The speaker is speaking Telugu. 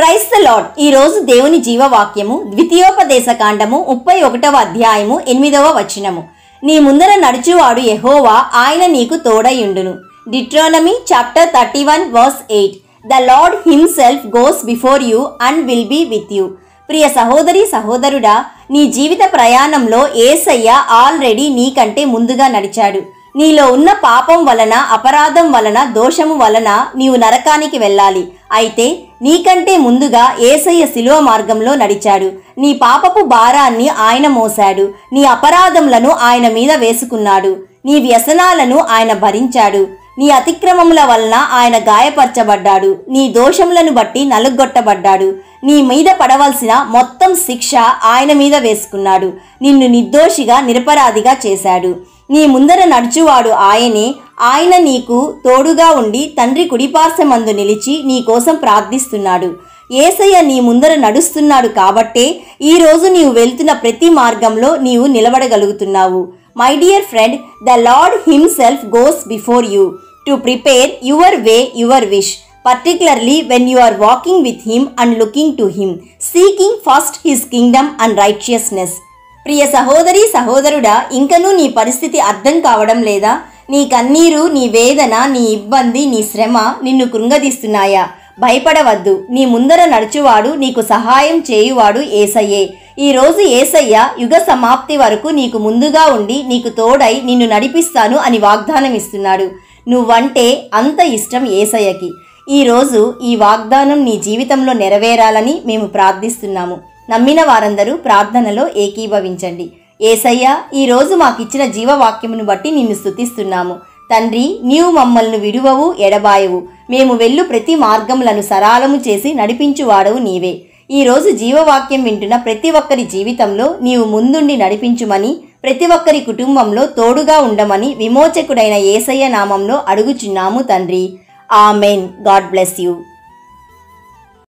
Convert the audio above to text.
Praise the lord. ఈ రోజు దేవుని జీవవాక్యము ద్వితీయోపదేశ కాండము 31వ అధ్యాయము 8వ వచనము. నీ ముందర నడుచువాడు యెహోవా, ఆయన నీకు తోడయుండును. డిట్రోనమీ chapter 31 verse 8. The Lord himself goes before you and will be with you. ప్రియ సహోదరి సహోదరుడా, నీ జీవిత ప్రయాణంలో యేసయ్య ఆల్రెడీ నీకంటే ముందుగా నడిచాడు. నీలో ఉన్న పాపం వలన, అపరాధం వలన, దోషము వలన నీవు నరకానికి వెళ్ళాలి. అయితే నీకంటే ముందుగా యేసయ్య శిలువ మార్గంలో నడిచాడు. నీ పాపపు భారాన్ని ఆయన మోశాడు. నీ అపరాధములను ఆయన మీద వేసుకున్నాడు. నీ వ్యసనాలను ఆయన భరించాడు. నీ అతిక్రమముల వలన ఆయన గాయపరచబడ్డాడు. నీ దోషములను బట్టి నలుగొట్టబడ్డాడు. నీ మీద పడవలసిన మొత్తం శిక్ష ఆయన మీద వేసుకున్నాడు. నిన్ను నిర్దోషిగా, నిరపరాధిగా చేశాడు. నీ ముందర నడుచువాడు ఆయనే. ఆయన నీకు తోడుగా ఉండి తండ్రి కుడిపార్శ్వమందు నిలిచి నీ కోసం ప్రార్థిస్తున్నాడు. యేసయ్య నీ ముందర నడుస్తున్నాడు కాబట్టే ఈరోజు నీవు వెళ్తున్న ప్రతి మార్గంలో నీవు నిలబడగలుగుతున్నావు. My dear friend, the Lord himself goes before you to prepare your way, your wish, particularly when you are walking with him and looking to him, seeking first his kingdom and righteousness. ప్రియ సహోదరి సహోదరుడా, ఇంకనూ నీ పరిస్థితి అర్థం కావడం లేదా? నీ కన్నీరు, నీ వేదన, నీ ఇబ్బంది, నీ శ్రమ నిన్ను కృంగదీస్తున్నాయా? భయపడవద్దు. నీ ముందర నడుచువాడు, నీకు సహాయం చేయువాడు యేసయ్యే. ఈరోజు యేసయ్య యుగ సమాప్తి వరకు నీకు ముందుగా ఉండి నీకు తోడై నిన్ను నడిపిస్తాను అని వాగ్దానం ఇస్తున్నాడు. నువ్వంటే అంత ఇష్టం యేసయ్యకి. ఈరోజు ఈ వాగ్దానం నీ జీవితంలో నెరవేరాలని మేము ప్రార్థిస్తున్నాము. నమ్మిన వారందరూ ప్రార్థనలో ఏకీభవించండి. యేసయ్య, ఈరోజు మాకిచ్చిన జీవవాక్యమును బట్టి నిన్ను స్తుతిస్తున్నాము. తండ్రి, నీవు మమ్మల్ని విడువవు, ఎడబాయవు. మేము వెళ్ళు ప్రతి మార్గములను సరళము చేసి నడిపించువాడవు నీవే. ఈరోజు జీవవాక్యం వింటున్న ప్రతి ఒక్కరి జీవితంలో నీవు ముందుండి నడిపించుమని, ప్రతి ఒక్కరి కుటుంబంలో తోడుగా ఉండమని విమోచకుడైన యేసయ్య నామంలో అడుగుచున్నాము తండ్రి. ఆమెన్. God bless you.